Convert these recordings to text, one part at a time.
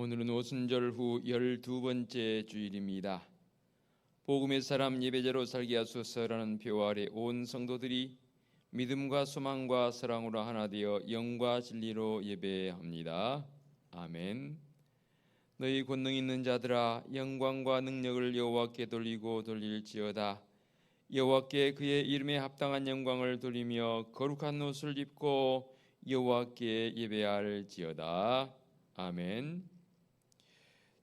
오늘은 오순절 후 12번째 주일입니다. 복음의 사람 예배자로 살게 하소서라는 표 아래 온 성도들이 믿음과 소망과 사랑으로 하나 되어 영과 진리로 예배합니다. 아멘. 너희 권능 있는 자들아, 영광과 능력을 여호와께 돌리고 돌릴지어다. 여호와께 그의 이름에 합당한 영광을 돌리며 거룩한 옷을 입고 여호와께 예배할지어다. 아멘.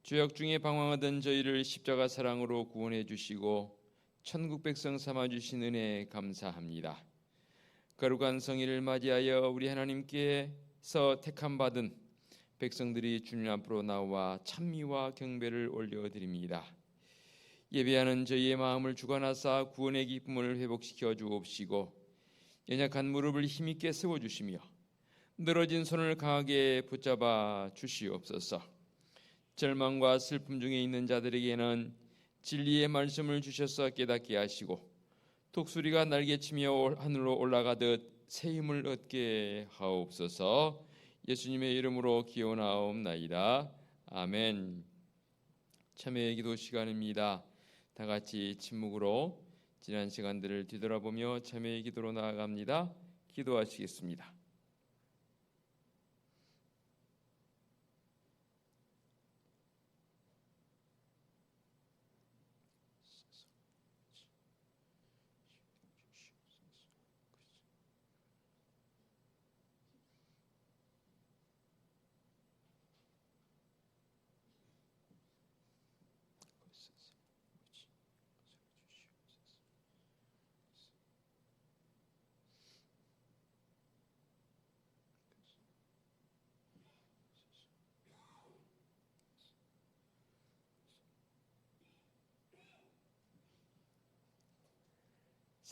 죄악 중에 방황하던 저희를 십자가 사랑으로 구원해 주시고 천국 백성 삼아 주신 은혜에 감사합니다. 거룩한 성일을 맞이하여 우리 하나님께서 택함 받은 백성들이 주님 앞으로 나와 찬미와 경배를 올려드립니다. 예배하는 저희의 마음을 주관하사 구원의 기쁨을 회복시켜 주옵시고 연약한 무릎을 힘있게 세워주시며 늘어진 손을 강하게 붙잡아 주시옵소서. 절망과 슬픔 중에 있는 자들에게는 진리의 말씀을 주셔서 깨닫게 하시고 독수리가 날개치며 하늘로 올라가듯 새 힘을 얻게 하옵소서. 예수님의 이름으로 기원하옵나이다. 아멘. 참회의 기도 시간입니다. 다 같이 침묵으로 지난 시간들을 뒤돌아보며 참회의 기도로 나아갑니다. 기도하시겠습니다.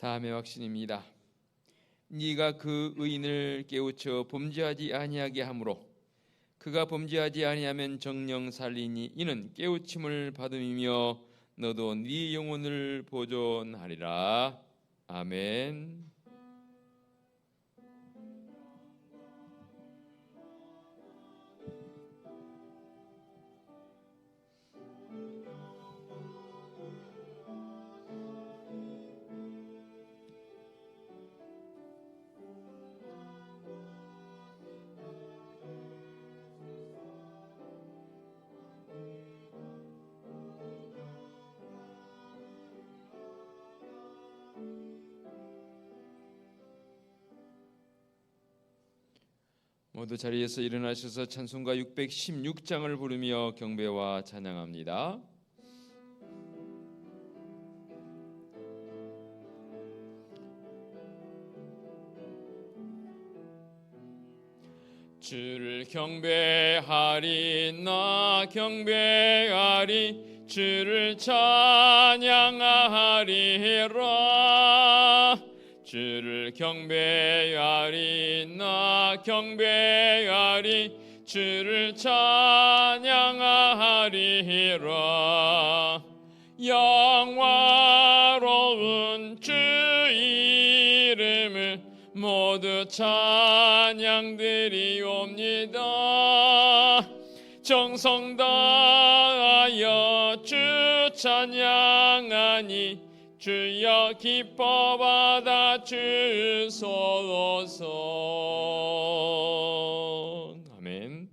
사함의 확신입니다. 네가 그 의인을 깨우쳐 범죄하지 아니하게 하므로 그가 범죄하지 아니하면 정령 살리니 이는 깨우침을 받음이며 너도 네 영혼을 보존하리라. 아멘. 모두 자리에서 일어나셔서 찬송가 616장을 부르며 경배와 찬양합니다. 주를 경배하리 나 경배하리 주를 찬양하리라. 주를 경배하리 나 경배하리 주를 찬양하리라. 영화로운 주 이름을 모두 찬양드리옵니다. 정성 다하여 주 찬양하니 주여 기뻐 받아 주소서. 아멘.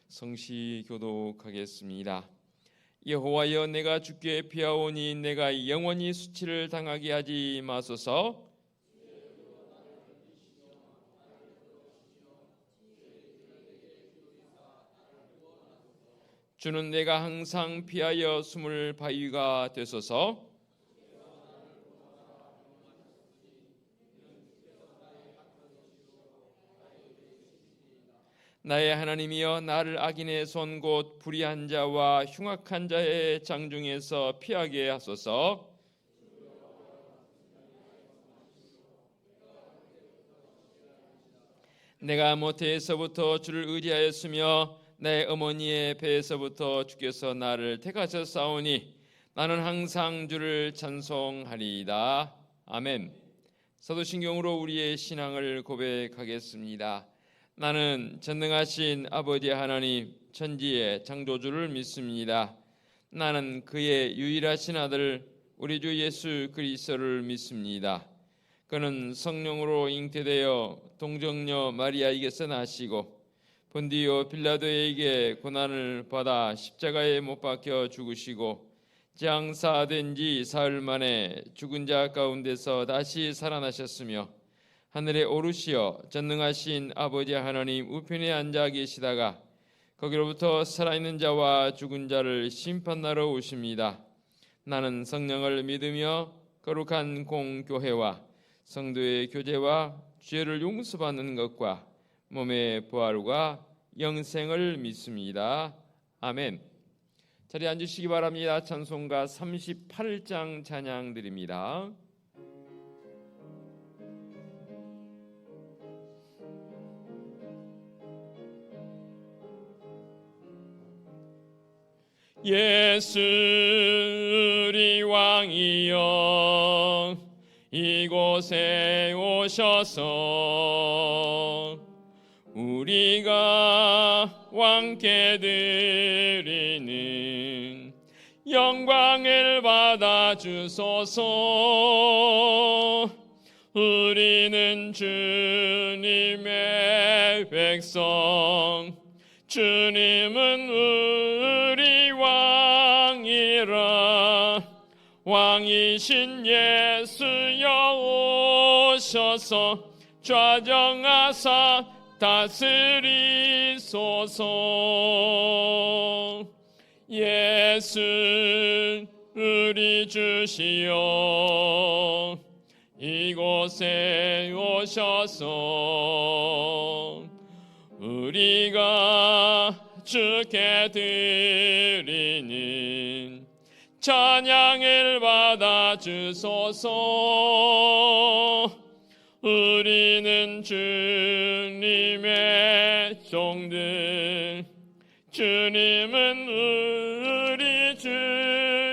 성시 교독하겠습니다. 여호와여, 내가 주께 피하오니 내가 영원히 수치를 당하게 하지 마소서. 주는 내가 항상 피하여 숨을 바위가 되소서. 나의 하나님이여, 나를 악인의 손 곧 불의한 자와 흉악한 자의 장중에서 피하게 하소서. 내가 모태에서부터 주를 의지하였으며 내 어머니의 배에서부터 주께서 나를 택하셨사오니 나는 항상 주를 찬송하리이다. 아멘. 사도신경으로 우리의 신앙을 고백하겠습니다. 나는 전능하신 아버지 하나님, 천지의 창조주를 믿습니다. 나는 그의 유일하신 아들 우리 주 예수 그리스도를 믿습니다. 그는 성령으로 잉태되어 동정녀 마리아에게서 나시고 본디오 빌라도에게 고난을 받아 십자가에 못 박혀 죽으시고 장사된 지 사흘 만에 죽은 자 가운데서 다시 살아나셨으며 하늘에 오르시어 전능하신 아버지 하나님 우편에 앉아 계시다가 거기로부터 살아있는 자와 죽은 자를 심판하러 오십니다. 나는 성령을 믿으며 거룩한 공교회와 성도의 교제와 죄를 용서받는 것과 몸의 부활과 영생을 믿습니다. 아멘. 자리에 앉으시기 바랍니다. 찬송가 38장 찬양 드립니다. 예수 우리 왕이여 이곳에 오셔서 우리가 왕께 드리는 영광을 받아 주소서. 우리는 주님의 백성, 주님은 우리 왕이라. 왕이신 예수여 오셔서 좌정하사 다스리소서. 예수 우리 주시여 이곳에 오셔서 우리가 주께 드리는 찬양을 받아 주소서. 우리는 주님의 종들, 주님은 우리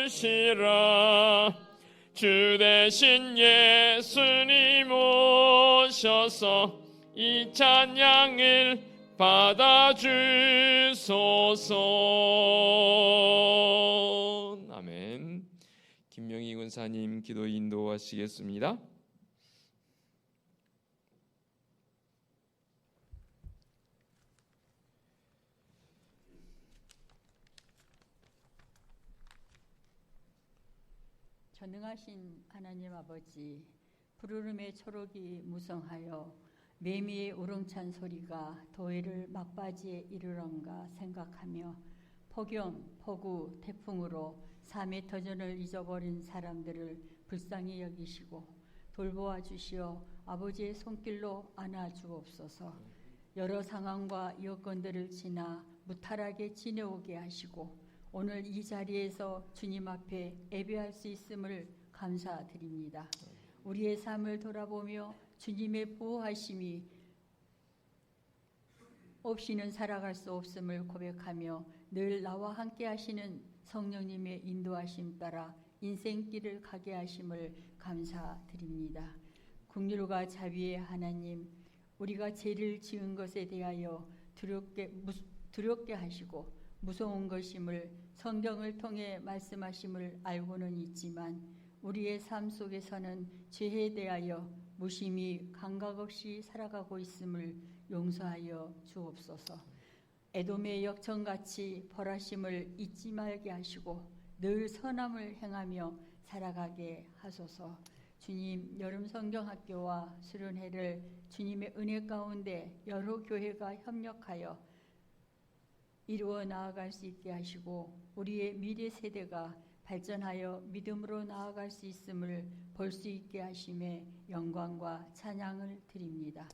주시라. 주 대신 예수님 오셔서 이 찬양을 받아 주소서. 아멘. 김명희 군사님 기도 인도하시겠습니다. 전능하신 하나님 아버지, 푸르름의 초록이 무성하여 매미의 우렁찬 소리가 도해를 막바지에 이르런가 생각하며 폭염, 폭우, 태풍으로 삶의 터전을 잊어버린 사람들을 불쌍히 여기시고 돌보아 주시어 아버지의 손길로 안아 주옵소서. 여러 상황과 여건들을 지나 무탈하게 지내오게 하시고 오늘 이 자리에서 주님 앞에 예배할 수 있음을 감사드립니다. 우리의 삶을 돌아보며 주님의 보호하심이 없이는 살아갈 수 없음을 고백하며 늘 나와 함께 하시는 성령님의 인도하심 따라 인생길을 가게 하심을 감사드립니다. 긍휼과 자비의 하나님, 우리가 죄를 지은 것에 대하여 두렵게 하시고 무서운 것임을 성경을 통해 말씀하심을 알고는 있지만 우리의 삶 속에서는 죄에 대하여 무심히 감각 없이 살아가고 있음을 용서하여 주옵소서. 에돔의 역청같이 벌하심을 잊지 말게 하시고 늘 선함을 행하며 살아가게 하소서. 주님, 여름 성경학교와 수련회를 주님의 은혜 가운데 여러 교회가 협력하여 이루어 나아갈 수 있게 하시고 우리의 미래 세대가 발전하여 믿음으로 나아갈 수 있음을 볼 수 있게 하심에 영광과 찬양을 드립니다.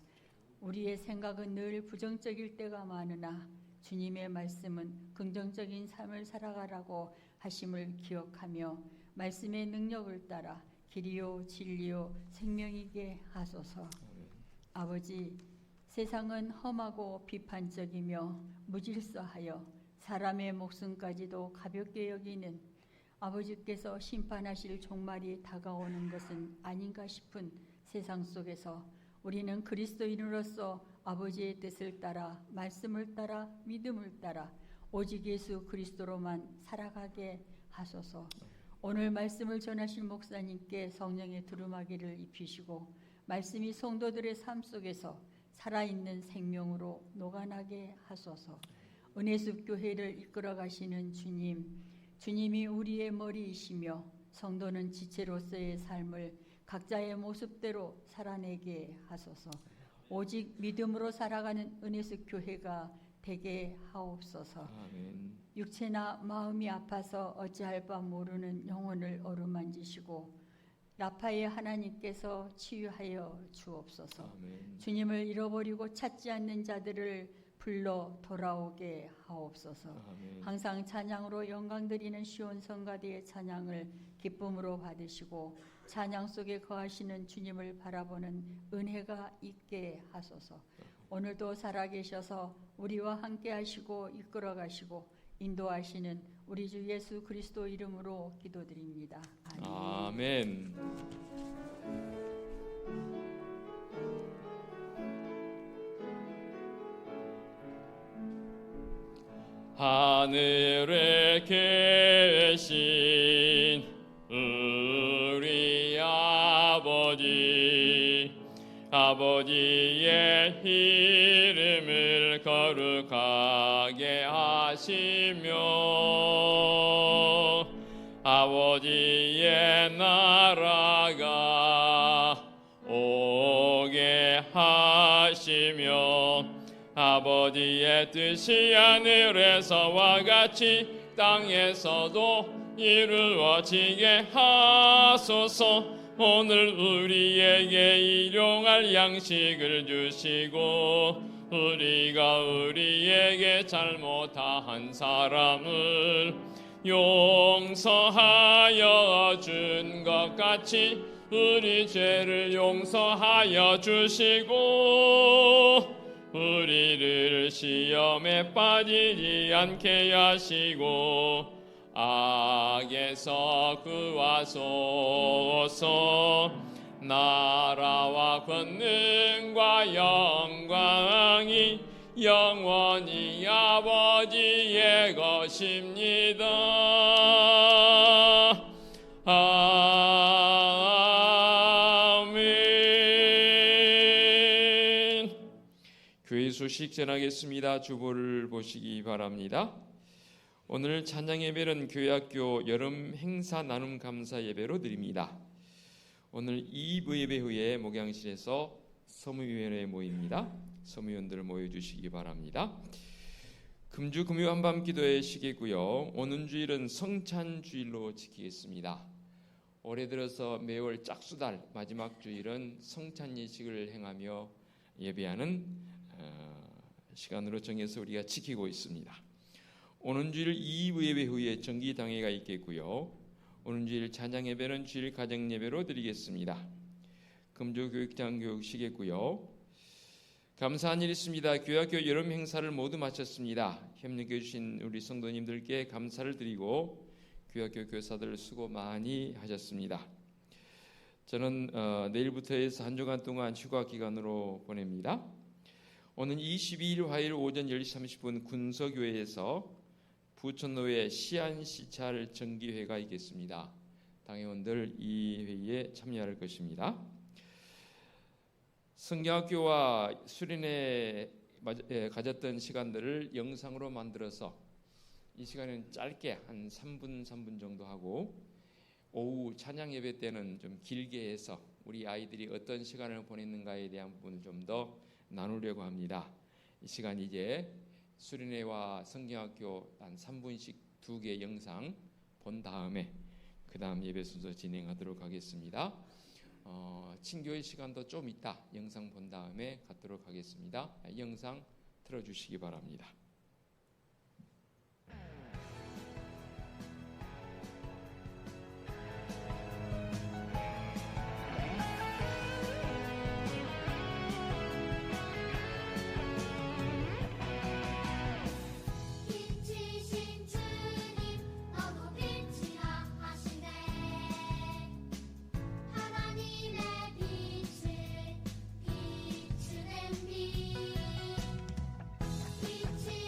우리의 생각은 늘 부정적일 때가 많으나 주님의 말씀은 긍정적인 삶을 살아가라고 하심을 기억하며 말씀의 능력을 따라 길이요 진리요 생명이게 하소서. 아버지, 세상은 험하고 비판적이며 무질서하여 사람의 목숨까지도 가볍게 여기는 아버지께서 심판하실 종말이 다가오는 것은 아닌가 싶은 세상 속에서 우리는 그리스도인으로서 아버지의 뜻을 따라 말씀을 따라 믿음을 따라 오직 예수 그리스도로만 살아가게 하소서. 오늘 말씀을 전하실 목사님께 성령의 두루마기를 입히시고 말씀이 성도들의 삶 속에서 살아있는 생명으로 녹아나게 하소서. 은혜숲 교회를 이끌어 가시는 주님이 우리의 머리이시며 성도는 지체로서의 삶을 각자의 모습대로 살아내게 하소서. 오직 믿음으로 살아가는 은혜숲 교회가 되게 하옵소서. 아멘. 육체나 마음이 아파서 어찌할 바 모르는 영혼을 어루만지시고 라파의 하나님께서 치유하여 주옵소서. 아멘. 주님을 잃어버리고 찾지 않는 자들을 불러 돌아오게 하옵소서. 아멘. 항상 찬양으로 영광 드리는 시온 성가대의 찬양을 기쁨으로 받으시고 찬양 속에 거하시는 주님을 바라보는 은혜가 있게 하소서. 오늘도 살아계셔서 우리와 함께 하시고 이끌어 가시고 인도하시는 우리 주 예수 그리스도 이름으로 기도드립니다. 아멘. 아멘. 하늘에 계신 우리 아버지의 이름을 거룩하게 하시며 아버지의 나라가 오게 하시며 아버지의 뜻이 하늘에서와 같이 땅에서도 이루어지게 하소서. 오늘 우리에게 일용할 양식을 주시고 우리가 우리에게 잘못한 사람을 용서하여 준 것 같이 우리 죄를 용서하여 주시고 우리를 시험에 빠지지 않게 하시고 악에서 구하소서. 나라와 권능과 영광이 영원히 아버지의 것입니다. 아멘. 교회 소식 전하겠습니다. 주보를 보시기 바랍니다. 오늘 찬양 예배는 교회학교 여름 행사 나눔 감사 예배로 드립니다. 오늘 2부 예배 후에 목양실에서 서무위원회 모입니다. 서무위원들 모여주시기 바랍니다. 금주 금요 한밤 기도의 시기고요. 오는 주일은 성찬주일로 지키겠습니다. 올해 들어서 매월 짝수달 마지막 주일은 성찬 예식을 행하며 예배하는 시간으로 정해서 우리가 지키고 있습니다. 오는 주일 2부 예배 후에 정기당회가 있겠고요. 오는 주일 찬양 예배는 주일 가정 예배로 드리겠습니다. 금주 교육장 교육시겠고요. 감사한 일이 있습니다. 교회학교 여름 행사를 모두 마쳤습니다. 협력해 주신 우리 성도님들께 감사를 드리고 교회학교 교사들 수고 많이 하셨습니다. 저는 내일부터 해서 한 주간 동안 휴가 기간으로 보냅니다. 오는 22일 화요일 오전 10시 30분 군서교회에서 부천로의 시안시찰 정기회가 있겠습니다. 당회원들 이 회의에 참여할 것입니다. 성경학교와 수련회 가졌던 시간들을 영상으로 만들어서 이 시간은 짧게 한 3분 정도 하고 오후 찬양 예배 때는 좀 길게 해서 우리 아이들이 어떤 시간을 보냈는가에 대한 부분을 좀 더 나누려고 합니다. 이 시간 이제 수련회와 성경학교 한 3분씩 2개 영상 본 다음에 그 다음 예배 순서 진행하도록 하겠습니다. 친교의 시간도 좀 있다 영상 본 다음에 갖도록 하겠습니다. 영상 틀어주시기 바랍니다. 빛을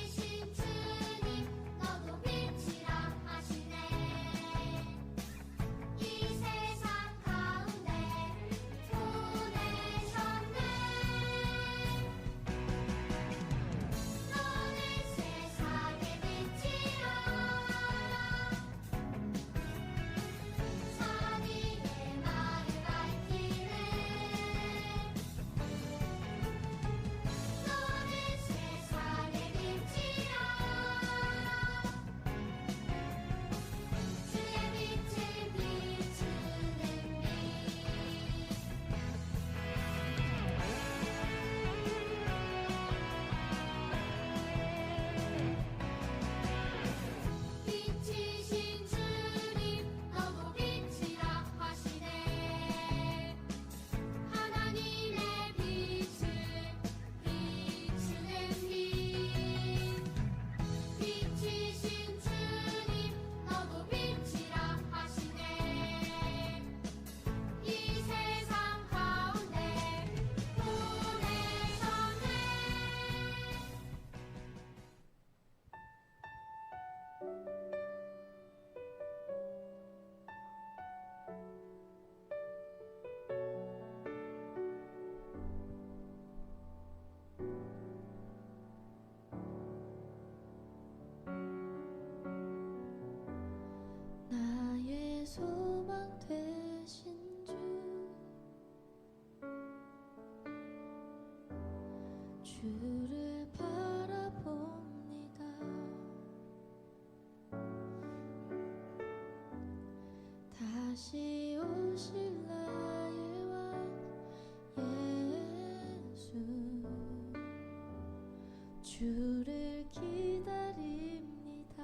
주를 기다립니다.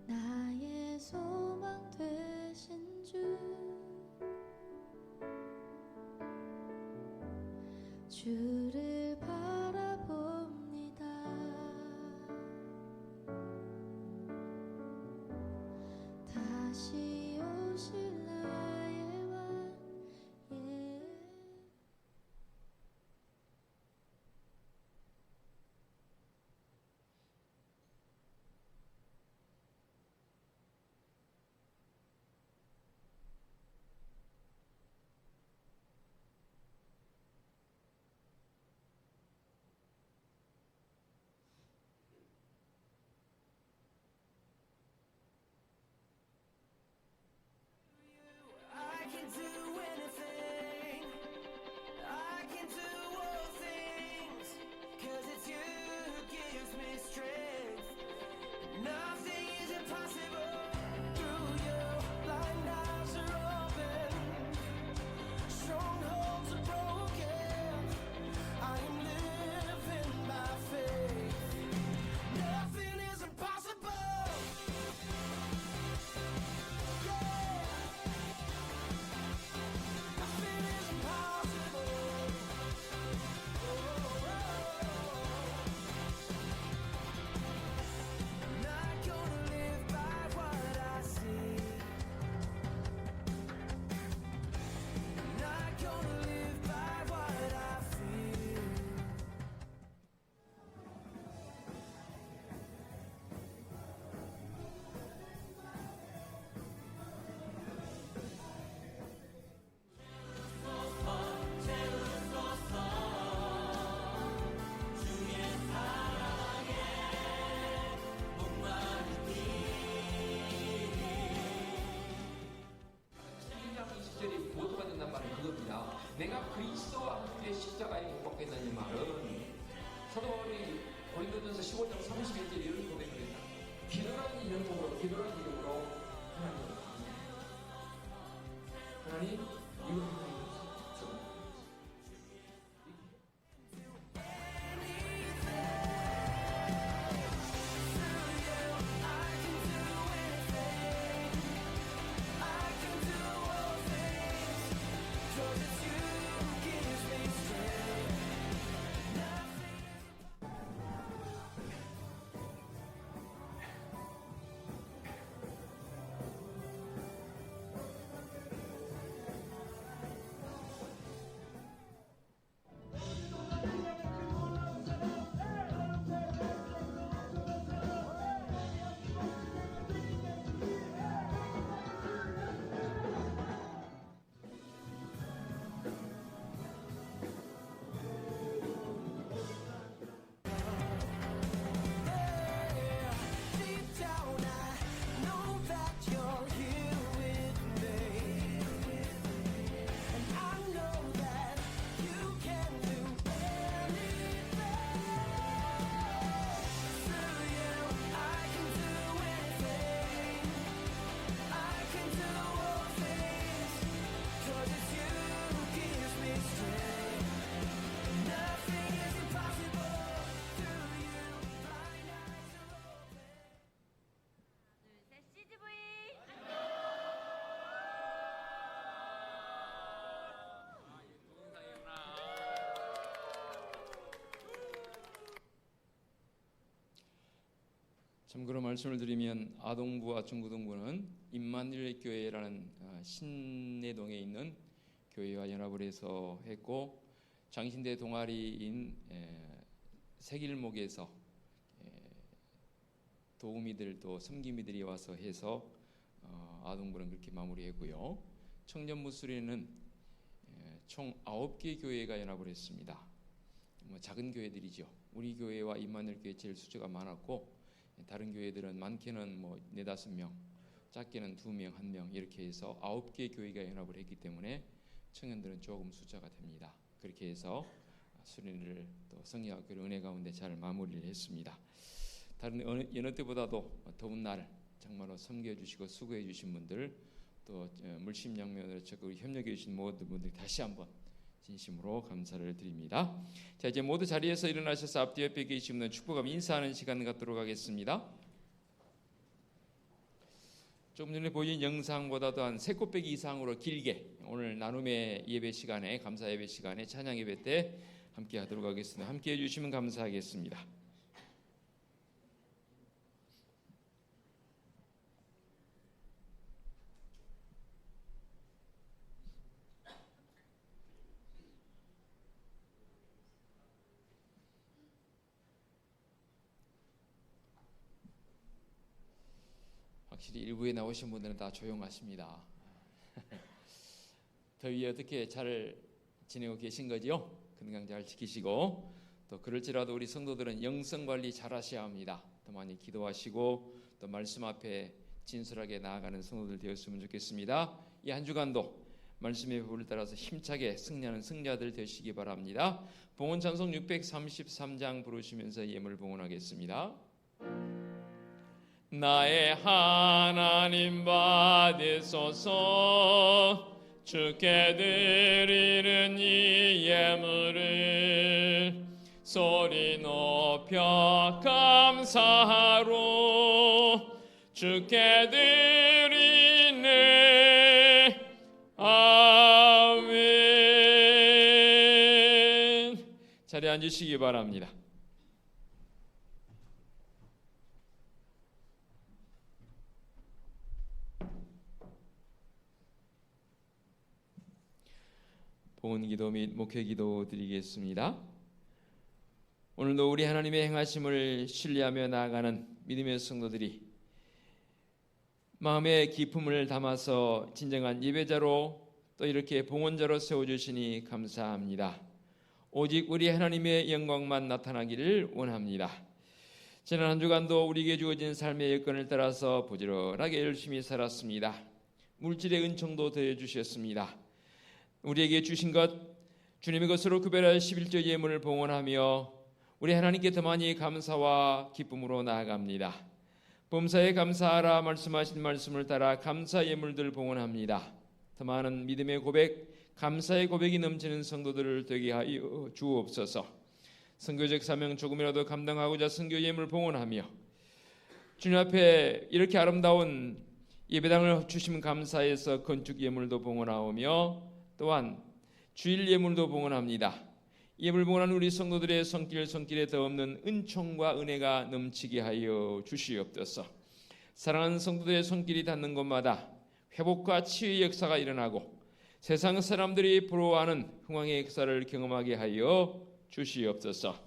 나의 소망 되신 주, 주를 바라봅니다. 다시 오실 나의 왕, I can do anything. I can do all things. 'Cause it's you who gives me strength. Nothing is impossible. Through you, blind eyes are open. Strongholds are broken. I am living by faith. Nothing is impossible. Yeah. Nothing is impossible. I'm not gonna live by what I see. I'm not gonna live by what I feel. 신약의 시절이 모두가 된단 말은 그겁니다. 내가 그리스도와 함께 십자가에 못 박혔다는 말은 사도 바울이 고린도전서 15장 31절에 이런 고백을 했다. 기도라는 이름으로 하나님 이거 하나님 Deep down I know that you're here with me. And I know that you can do anything. Through you I can do anything. I can do all things. 'Cause it's you who gives me strength. Nothing is impossible. Through you blind eyes are open. 둘셋 CGV. 참고로 말씀을 드리면 아동부와 중고등부는 임마누엘 교회라는 신내동에 있는 교회와 연합을 해서 했고, 장신대 동아리인 세길목에서 도우미들 또 섬김이들이 와서 해서 아동부는 그렇게 마무리했고요. 청년부 수련은 총 9개 교회가 연합을 했습니다. 작은 교회들이죠. 우리 교회와 임마누엘 교회 제일 숫자가 많았고, 다른 교회들은 많게는 4-5명, 작게는 2명, 1명 이렇게 해서 9개 교회가 연합을 했기 때문에 청년들은 조금 숫자가 됩니다. 그렇게 해서 수련회를 또 성경학교를 은혜 가운데 잘 마무리를 했습니다. 다른 여느 때보다도 더운 날 정말로 섬겨주시고 수고해 주신 분들, 또 물심양면으로 적극 협력해 주신 모든 분들 다시 한번 진심으로 감사를 드립니다. 자, 이제 모두 자리에서 일어나셔서 앞뒤 옆에 계시는 축복하며 인사하는 시간 갖도록 하겠습니다. 조금 전에 보인 영상보다도 한 3곱배기 이상으로 길게 오늘 나눔의 예배 시간에, 감사 예배 시간에, 찬양 예배 때 함께 하도록 하겠습니다. 함께 해주시면 감사하겠습니다. 확실히 일부에 나오신 분들은 다 조용하십니다. 더위에 어떻게 잘 지내고 계신 거지요? 건강 잘 지키시고, 또 그럴지라도 우리 성도들은 영성 관리 잘 하셔야 합니다. 더 많이 기도하시고 또 말씀 앞에 진솔하게 나아가는 성도들 되었으면 좋겠습니다. 이 한 주간도 말씀의 법을 따라서 힘차게 승리하는 승자들 되시기 바랍니다. 봉헌 찬송 633장 부르시면서 예물 봉헌하겠습니다. 나의 하나님 받으소서, 주께 드리는 이 예물을 소리 높여 감사하로 주께 드리네. 아멘. 자리에 앉으시기 바랍니다. 봉헌기도 및 목회기도 드리겠습니다. 오늘도 우리 하나님의 행하심을 신뢰하며 나아가는 믿음의 성도들이 마음의 기쁨을 담아서 진정한 예배자로 또 이렇게 봉헌자로 세워주시니 감사합니다. 오직 우리 하나님의 영광만 나타나기를 원합니다. 지난 한 주간도 우리에게 주어진 삶의 여건을 따라서 부지런하게 열심히 살았습니다. 물질의 은총도 더해주셨습니다. 우리에게 주신 것, 주님의 것으로 구별할 11조 예물을 봉헌하며 우리 하나님께 더 많이 감사와 기쁨으로 나아갑니다. 범사에 감사하라 말씀하신 말씀을 따라 감사 예물들 봉헌합니다. 더 많은 믿음의 고백, 감사의 고백이 넘치는 성도들을 되게 하여 주옵소서. 선교적 사명 조금이라도 감당하고자 선교 예물 봉헌하며 주님 앞에 이렇게 아름다운 예배당을 주시면 감사해서 건축 예물도 봉헌하오며 또한 주일 예물도 봉헌합니다. 예물 봉헌한 우리 성도들의 손길에 더 없는 은총과 은혜가 넘치게 하여 주시옵소서. 사랑하는 성도들의 손길이 닿는 곳마다 회복과 치유의 역사가 일어나고 세상 사람들이 부러워하는 흥왕의 역사를 경험하게 하여 주시옵소서.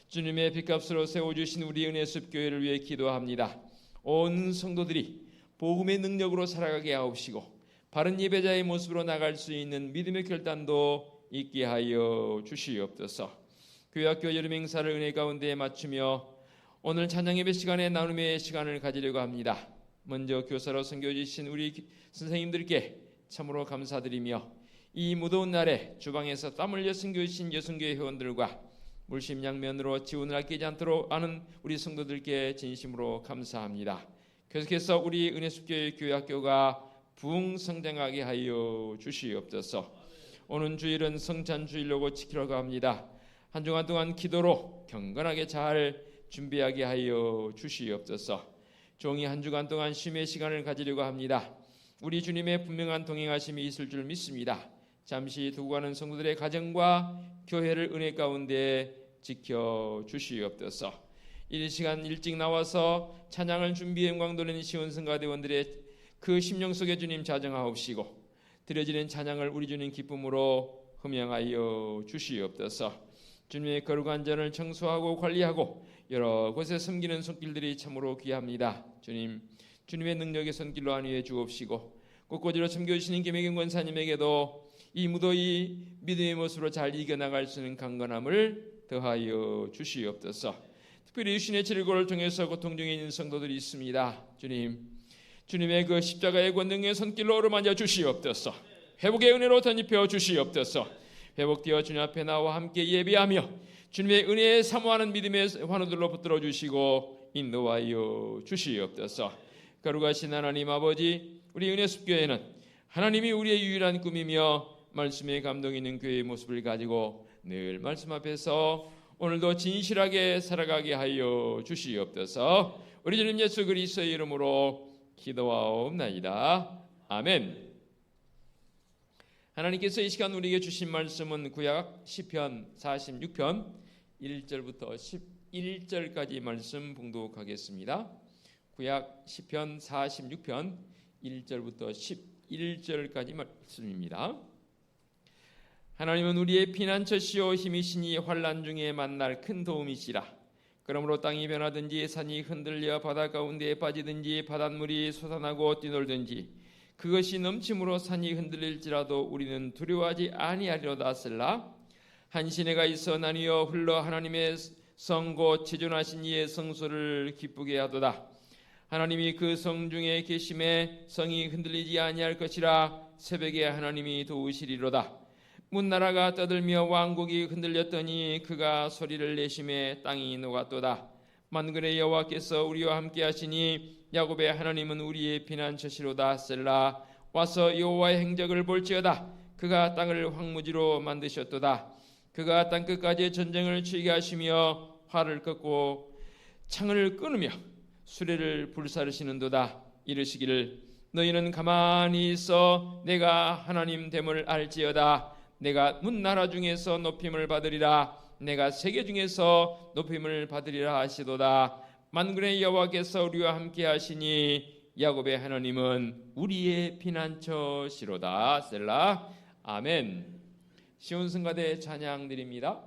주님의 빚값으로 세워주신 우리 은혜숲 교회를 위해 기도합니다. 온 성도들이 복음의 능력으로 살아가게 하옵시고 바른 예배자의 모습으로 나갈 수 있는 믿음의 결단도 있게 하여 주시옵소서. 교회학교 여름 행사를 은혜 가운데 맞추며 오늘 찬양 예배 시간에 나눔의 시간을 가지려고 합니다. 먼저 교사로 섬겨주신 우리 선생님들께 참으로 감사드리며 이 무더운 날에 주방에서 땀 흘려 섬겨주신 여성교회 회원들과 물심양면으로 지원을 아끼지 않도록 하는 우리 성도들께 진심으로 감사합니다. 계속해서 우리 은혜숲교회 교회학교가 부흥성장하게 하여 주시옵소서. 오는 주일은 성찬주일로 지키려고 합니다. 한 주간 동안 기도로 경건하게 잘 준비하게 하여 주시옵소서. 종이 한 주간 동안 쉼의 시간을 가지려고 합니다. 우리 주님의 분명한 동행하심이 있을 줄 믿습니다. 잠시 두고 가는 성도들의 가정과 교회를 은혜 가운데 지켜 주시옵소서. 이 시간 일찍 나와서 찬양을 준비해 영광 돌리는 시온성가대원들의 그 심령 속에 주님 자정하옵시고 드려지는 찬양을 우리 주님 기쁨으로 흠양하여 주시옵소서. 주님의 거룩한 전을 청소하고 관리하고 여러 곳에 섬기는 손길들이 참으로 귀합니다. 주님의 능력의 손길로 안위해 주옵시고 꽃꽂이로 섬겨주시는 김혜경 권사님에게도 이 무더위 믿음의 모습으로 잘 이겨나갈 수 있는 강건함을 더하여 주시옵소서. 특별히 유신의 질고를 통해서 고통 중에 있는 성도들이 있습니다. 주님의 그 십자가의 권능의 손길로 어루만져 주시옵소서. 회복의 은혜로 덧입혀 주시옵소서. 회복되어 주님 앞에 나와 함께 예배하며 주님의 은혜에 사모하는 믿음의 환호들로 붙들어 주시고 인도하여 주시옵소서. 거룩하신 하나님 아버지, 우리 은혜숲교회는 하나님이 우리의 유일한 꿈이며 말씀에 감동 있는 교회의 모습을 가지고 늘 말씀 앞에서 오늘도 진실하게 살아가게 하여 주시옵소서. 우리 주님 예수 그리스도의 이름으로 기도하옵나이다. 아멘. 하나님께서 이 시간 우리에게 주신 말씀은 구약 시편 46편 1절부터 11절까지 말씀 봉독하겠습니다. 구약 시편 46편 1절부터 11절까지 말씀입니다. 하나님은 우리의 피난처시요 힘이시니 환난 중에 만날 큰 도움이시라. 그러므로 땅이 변하든지 산이 흔들려 바다 가운데에 빠지든지 바닷물이 솟아나고 뛰놀든지 그것이 넘침으로 산이 흔들릴지라도 우리는 두려워하지 아니하리로다. 셀라. 한 시내가 있어 나뉘어 흘러 하나님의 성 곧 지존하신 이의 성소를 기쁘게 하도다. 하나님이 그 성 중에 계심에 성이 흔들리지 아니할 것이라. 새벽에 하나님이 도우시리로다. 문나라가 떠들며 왕국이 흔들렸더니 그가 소리를 내심에 땅이 녹았도다. 만군의 여호와께서 우리와 함께 하시니 야곱의 하나님은 우리의 피난처시로다. 셀라. 와서 여호와의 행적을 볼지어다. 그가 땅을 황무지로 만드셨도다. 그가 땅끝까지 전쟁을 치게 하시며 활을 꺾고 창을 끊으며 수레를 불사르시는도다. 이르시기를 너희는 가만히 있어 내가 하나님 됨을 알지어다. 내가 문나라 중에서 높임을 받으리라. 내가 세계 중에서 높임을 받으리라 하시도다. 만군의 여호와께서 우리와 함께 하시니 야곱의 하나님은 우리의 피난처시로다. 셀라. 아멘. 시온 성가대 찬양 드립니다.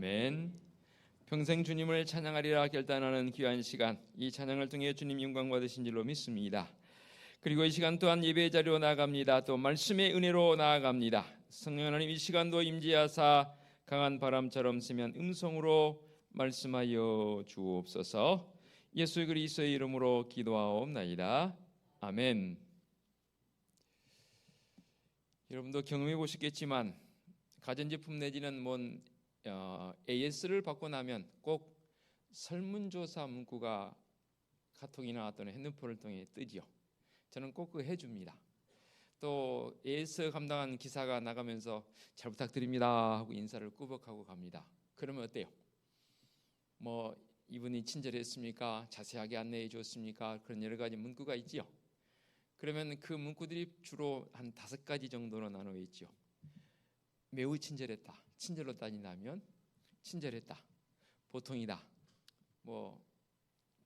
아멘. 평생 주님을 찬양하리라 결단하는 귀한 시간, 이 찬양을 통해 주님 영광 받으신 줄로 믿습니다. 그리고 이 시간 또한 예배의 자리로 나아갑니다. 또 말씀의 은혜로 나아갑니다. 성령 하나님, 이 시간도 임재하사 강한 바람처럼 세면 음성으로 말씀하여 주옵소서. 예수 그리스도의 이름으로 기도하옵나이다. 아멘. 여러분도 경험해 보셨겠지만 가전제품 내지는 AS를 받고 나면 꼭 설문조사 문구가 카톡이나 또는 핸드폰을 통해 뜨지요. 저는 꼭 그거 해줍니다. 또 AS 감당한 기사가 나가면서 잘 부탁드립니다 하고 인사를 꾸벅하고 갑니다. 그러면 어때요? 이분이 친절했습니까? 자세하게 안내해 주었습니까? 그런 여러 가지 문구가 있지요. 그러면 그 문구들이 주로 한 5가지 정도로 나누어 있죠. 매우 친절했다. 친절로 따진다면 친절했다. 보통이다.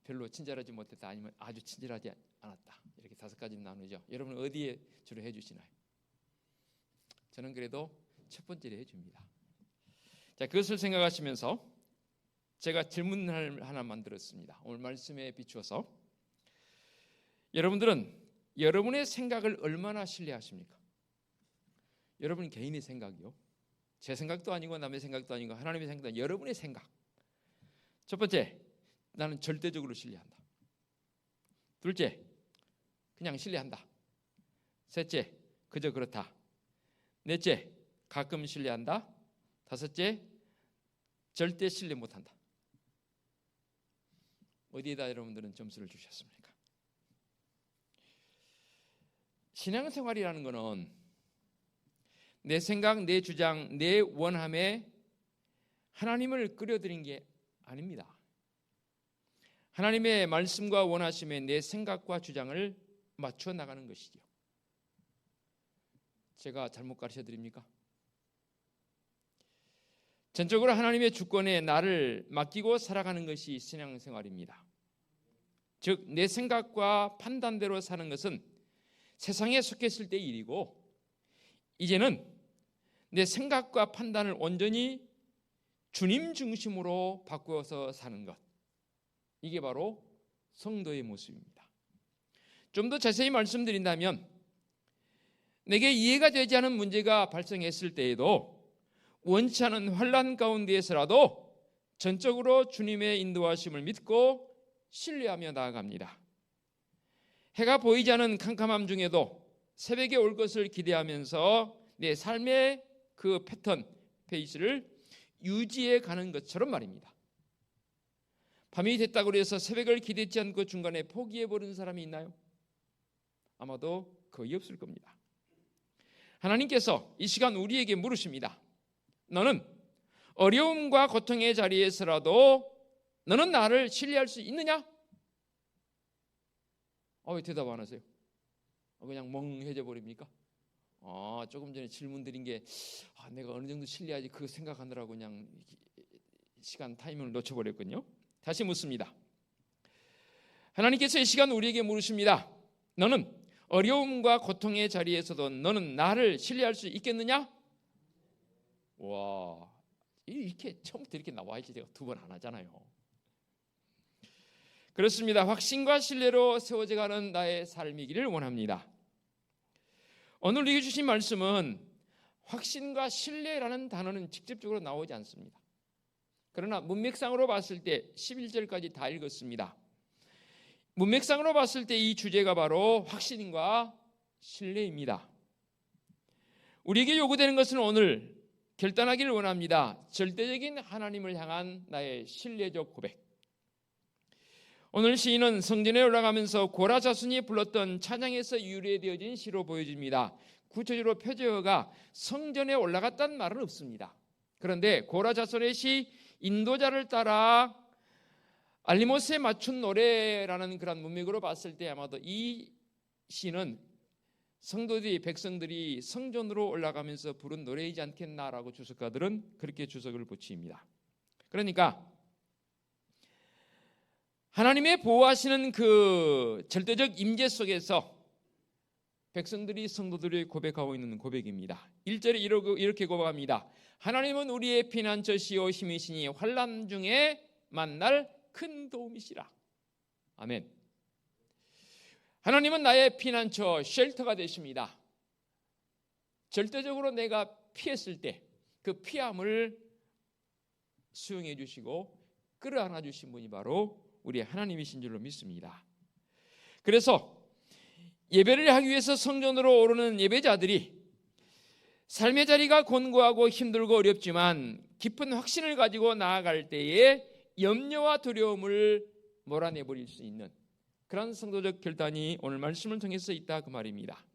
별로 친절하지 못했다. 아니면 아주 친절하지 않았다. 이렇게 5가지 나누죠. 여러분 어디에 주로 해주시나요? 저는 그래도 첫 번째로 해줍니다. 자, 그것을 생각하시면서 제가 질문을 하나 만들었습니다. 오늘 말씀에 비추어서 여러분들은 여러분의 생각을 얼마나 신뢰하십니까? 여러분 개인의 생각이요. 제 생각도 아니고 남의 생각도 아니고 하나님의 생각도 아니고 여러분의 생각. 첫 번째, 나는 절대적으로 신뢰한다. 둘째, 그냥 신뢰한다. 셋째, 그저 그렇다. 넷째, 가끔 신뢰한다. 다섯째, 절대 신뢰 못한다. 어디에다 여러분들은 점수를 주셨습니까? 신앙생활이라는 것은 내 생각, 내 주장, 내 원함에 하나님을 끌어들인 게 아닙니다. 하나님의 말씀과 원하심에 내 생각과 주장을 맞춰 나가는 것이죠. 제가 잘못 가르쳐 드립니까? 전적으로 하나님의 주권에 나를 맡기고 살아가는 것이 신앙생활입니다. 즉, 내 생각과 판단대로 사는 것은 세상에 속했을 때의 일이고, 이제는 내 생각과 판단을 온전히 주님 중심으로 바꾸어서 사는 것, 이게 바로 성도의 모습입니다. 좀 더 자세히 말씀드린다면, 내게 이해가 되지 않은 문제가 발생했을 때에도 원치 않은 환난 가운데에서라도 전적으로 주님의 인도하심을 믿고 신뢰하며 나아갑니다. 해가 보이지 않은 캄캄함 중에도 새벽에 올 것을 기대하면서 내 삶의 그 패턴, 페이스를 유지해 가는 것처럼 말입니다. 밤이 됐다고 해서 새벽을 기대치 않고 중간에 포기해버린 사람이 있나요? 아마도 거의 없을 겁니다. 하나님께서 이 시간 우리에게 물으십니다. 너는 어려움과 고통의 자리에서라도 너는 나를 신뢰할 수 있느냐? 왜 대답 안 하세요? 그냥 멍해져 버립니까? 조금 전에 질문 드린 게 내가 어느 정도 신뢰하지 그거 생각하느라고 그냥 시간 타이밍을 놓쳐버렸군요. 다시 묻습니다. 하나님께서 이 시간 우리에게 물으십니다. 너는 어려움과 고통의 자리에서도 너는 나를 신뢰할 수 있겠느냐? 와, 이렇게 처음부터 이렇게 나와야지 제가 2번 안 하잖아요. 그렇습니다. 확신과 신뢰로 세워져가는 나의 삶이기를 원합니다. 오늘 우리에게 주신 말씀은 확신과 신뢰라는 단어는 직접적으로 나오지 않습니다. 그러나 문맥상으로 봤을 때 11절까지 다 읽었습니다. 문맥상으로 봤을 때 이 주제가 바로 확신과 신뢰입니다. 우리에게 요구되는 것은 오늘 결단하기를 원합니다. 절대적인 하나님을 향한 나의 신뢰적 고백. 오늘 시인은 성전에 올라가면서 고라 자손이 불렀던 찬양에서 유래되어진 시로 보여집니다. 구체적으로 표제어가 성전에 올라갔다는 말은 없습니다. 그런데 고라 자손의 시 인도자를 따라 알리못에 맞춘 노래라는 그런 문맥으로 봤을 때 아마도 이 시는 성도들이, 백성들이 성전으로 올라가면서 부른 노래이지 않겠나라고 주석가들은 그렇게 주석을 붙입니다. 그러니까 하나님의 보호하시는 그 절대적 임재 속에서 백성들이 성도들이 고백하고 있는 고백입니다. 1절에 이렇게 고백합니다. 하나님은 우리의 피난처시요 힘이시니 환난 중에 만날 큰 도움이시라. 아멘. 하나님은 나의 피난처, 쉘터가 되십니다. 절대적으로 내가 피했을 때 그 피함을 수용해 주시고 끌어안아 주신 분이 바로 우리 하나님이신 줄로 믿습니다. 그래서 예배를 하기 위해서 성전으로 오르는 예배자들이 삶의 자리가 곤고하고 힘들고 어렵지만 깊은 확신을 가지고 나아갈 때에 염려와 두려움을 몰아내버릴 수 있는 그런 성도적 결단이 오늘 말씀을 통해서 있다 그 말입니다.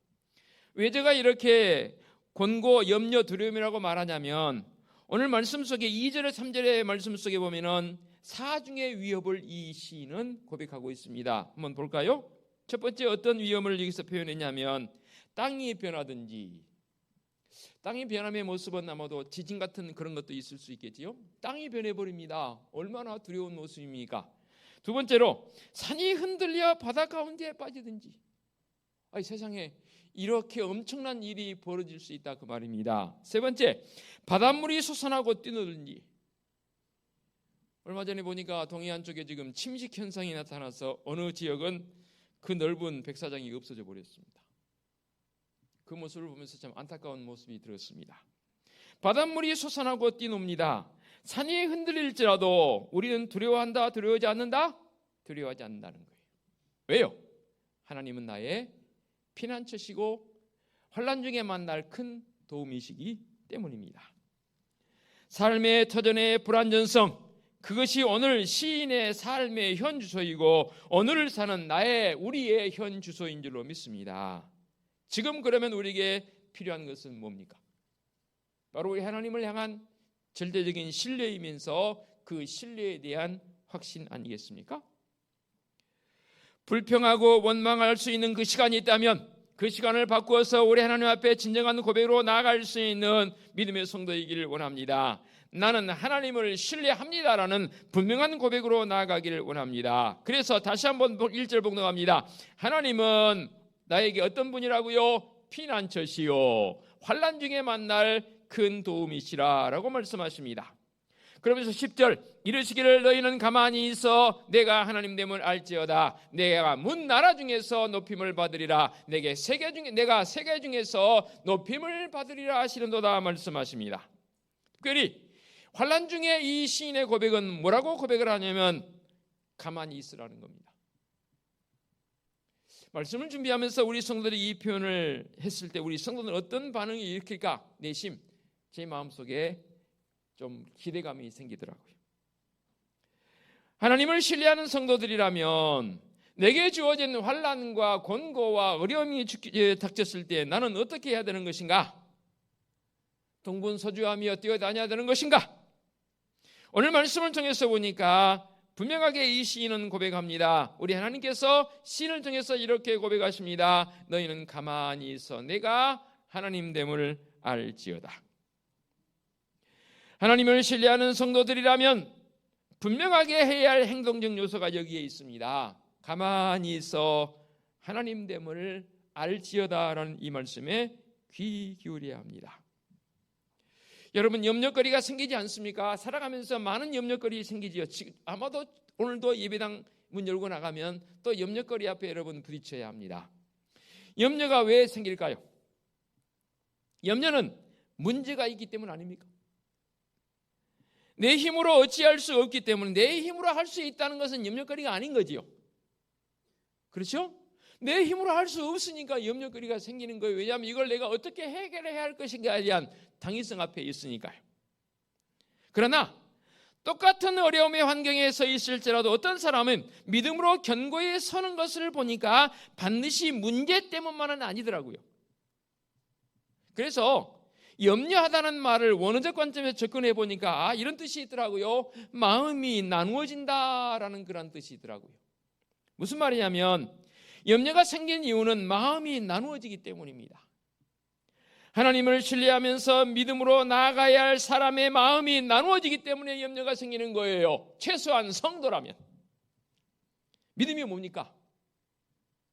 왜 제가 이렇게 곤고, 염려, 두려움이라고 말하냐면 오늘 말씀 속에 2절에 3절의 말씀 속에 보면은 사중의 위협을 이 시인은 고백하고 있습니다. 한번 볼까요? 첫 번째 어떤 위험을 여기서 표현했냐면 땅이 변하든지, 땅이 변함의 모습은 아마도 지진 같은 그런 것도 있을 수 있겠지요. 땅이 변해버립니다. 얼마나 두려운 모습입니까? 두 번째로 산이 흔들려 바다 가운데에 빠지든지. 세상에 이렇게 엄청난 일이 벌어질 수 있다 그 말입니다. 세 번째, 바닷물이 솟아나고 뛰노든지. 얼마 전에 보니까 동해안 쪽에 지금 침식 현상이 나타나서 어느 지역은 그 넓은 백사장이 없어져 버렸습니다. 그 모습을 보면서 참 안타까운 모습이 들었습니다. 바닷물이 솟아나고 뛰놉니다. 산이 흔들릴지라도 우리는 두려워한다, 두려워하지 않는다? 두려워하지 않는다는 거예요. 왜요? 하나님은 나의 피난처시고 환난 중에 만날 큰 도움이시기 때문입니다. 삶의 터전의 불안전성, 그것이 오늘 시인의 삶의 현 주소이고 오늘을 사는 우리의 현 주소인 줄로 믿습니다. 지금 그러면 우리에게 필요한 것은 뭡니까? 바로 우리 하나님을 향한 절대적인 신뢰이면서 그 신뢰에 대한 확신 아니겠습니까? 불평하고 원망할 수 있는 그 시간이 있다면 그 시간을 바꾸어서 우리 하나님 앞에 진정한 고백으로 나아갈 수 있는 믿음의 성도이기를 원합니다. 나는 하나님을 신뢰합니다라는 분명한 고백으로 나아가기를 원합니다. 그래서 다시 한번 1절 봉독합니다. 하나님은 나에게 어떤 분이라고요? 피난처시요 환난 중에 만날 큰 도움이시라 라고 말씀하십니다. 그러면서 10절 이르시기를 너희는 가만히 있어 내가 하나님 됨을 알지어다. 내가 문 나라 중에서 높임을 받으리라. 내가 세계 중에서 높임을 받으리라 하시는도다 말씀하십니다. 특별히 환난 중에 이 시인의 고백은 뭐라고 고백을 하냐면 가만히 있으라는 겁니다. 말씀을 준비하면서 우리 성도들이 이 표현을 했을 때 우리 성도들은 어떤 반응이 일으킬까? 내심 제 마음속에 좀 기대감이 생기더라고요. 하나님을 신뢰하는 성도들이라면 내게 주어진 환난과 곤고와 어려움이 닥쳤을 때 나는 어떻게 해야 되는 것인가? 동분서주하며 뛰어다녀야 되는 것인가? 오늘 말씀을 통해서 보니까 분명하게 이 시인은 고백합니다. 우리 하나님께서 시인을 통해서 이렇게 고백하십니다. 너희는 가만히 있어 내가 하나님 됨을 알지어다. 하나님을 신뢰하는 성도들이라면 분명하게 해야 할 행동적 요소가 여기에 있습니다. 가만히 있어 하나님 됨을 알지어다라는 이 말씀에 귀 기울여야 합니다. 여러분 염려거리가 생기지 않습니까? 살아가면서 많은 염려거리 생기지요. 아마도 오늘도 예배당 문 열고 나가면 또 염려거리 앞에 여러분 부딪혀야 합니다. 염려가 왜 생길까요? 염려는 문제가 있기 때문 아닙니까? 내 힘으로 어찌할 수 없기 때문에 내 힘으로 할 수 있다는 것은 염려거리가 아닌 거지요. 그렇죠? 내 힘으로 할 수 없으니까 염려거리가 생기는 거예요. 왜냐하면 이걸 내가 어떻게 해결해야 할 것인가에 대한 당위성 앞에 있으니까요. 그러나 똑같은 어려움의 환경에 서 있을지라도 어떤 사람은 믿음으로 견고히 서는 것을 보니까 반드시 문제 때문만은 아니더라고요. 그래서 염려하다는 말을 원어적 관점에서 접근해 보니까 이런 뜻이 있더라고요. 마음이 나누어진다라는 그런 뜻이 있더라고요. 무슨 말이냐면 염려가 생긴 이유는 마음이 나누어지기 때문입니다. 하나님을 신뢰하면서 믿음으로 나아가야 할 사람의 마음이 나누어지기 때문에 염려가 생기는 거예요. 최소한 성도라면. 믿음이 뭡니까?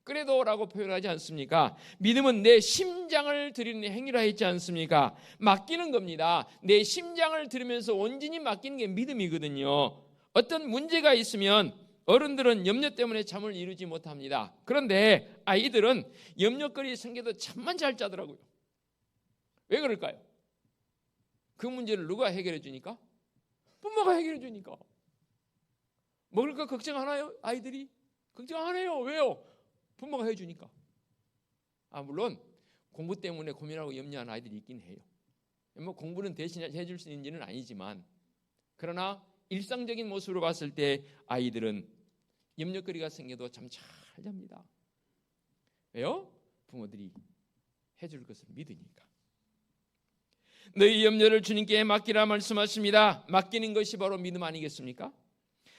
그래도라고 표현하지 않습니까? 믿음은 내 심장을 드리는 행위라 했지 않습니까? 맡기는 겁니다. 내 심장을 들으면서 온전히 맡기는 게 믿음이거든요. 어떤 문제가 있으면 어른들은 염려 때문에 잠을 이루지 못합니다. 그런데 아이들은 염려거리 생겨도 잠만 잘 자더라고요. 왜 그럴까요? 그 문제를 누가 해결해 주니까? 부모가 해결해 주니까. 먹을 거 걱정하나요? 아이들이? 걱정 안 해요. 왜요? 부모가 해주니까. 물론 공부 때문에 고민하고 염려하는 아이들이 있긴 해요. 뭐 공부는 대신 해줄 수 있는지는 아니지만, 그러나 일상적인 모습으로 봤을 때 아이들은 염려거리가 생겨도 잠 잘 잡니다. 왜요? 부모들이 해줄 것을 믿으니까. 너희 염려를 주님께 맡기라 말씀하십니다. 맡기는 것이 바로 믿음 아니겠습니까?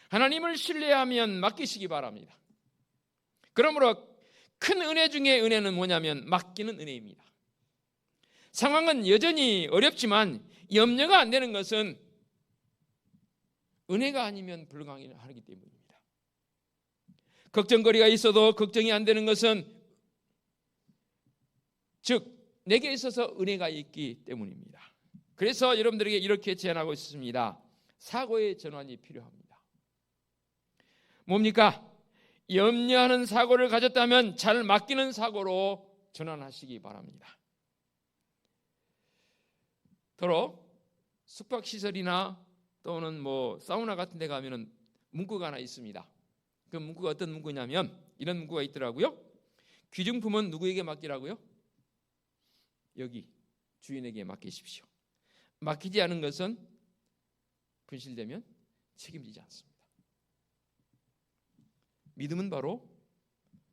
하나님을 신뢰하면 맡기시기 바랍니다. 그러므로 큰 은혜 중에 은혜는 뭐냐면 맡기는 은혜입니다. 상황은 여전히 어렵지만 염려가 안 되는 것은 은혜가 아니면 불가능하기 때문입니다. 걱정거리가 있어도 걱정이 안 되는 것은 즉 내게 있어서 은혜가 있기 때문입니다. 그래서 여러분들에게 이렇게 제안하고 있습니다. 사고의 전환이 필요합니다. 뭡니까? 염려하는 사고를 가졌다면 잘 맡기는 사고로 전환하시기 바랍니다. 더러 숙박시설이나 또는 사우나 같은 데 가면은 문구가 하나 있습니다. 그 문구가 어떤 문구냐면 이런 문구가 있더라고요. 귀중품은 누구에게 맡기라고요? 여기 주인에게 맡기십시오. 맡기지 않은 것은 분실되면 책임지지 않습니다. 믿음은 바로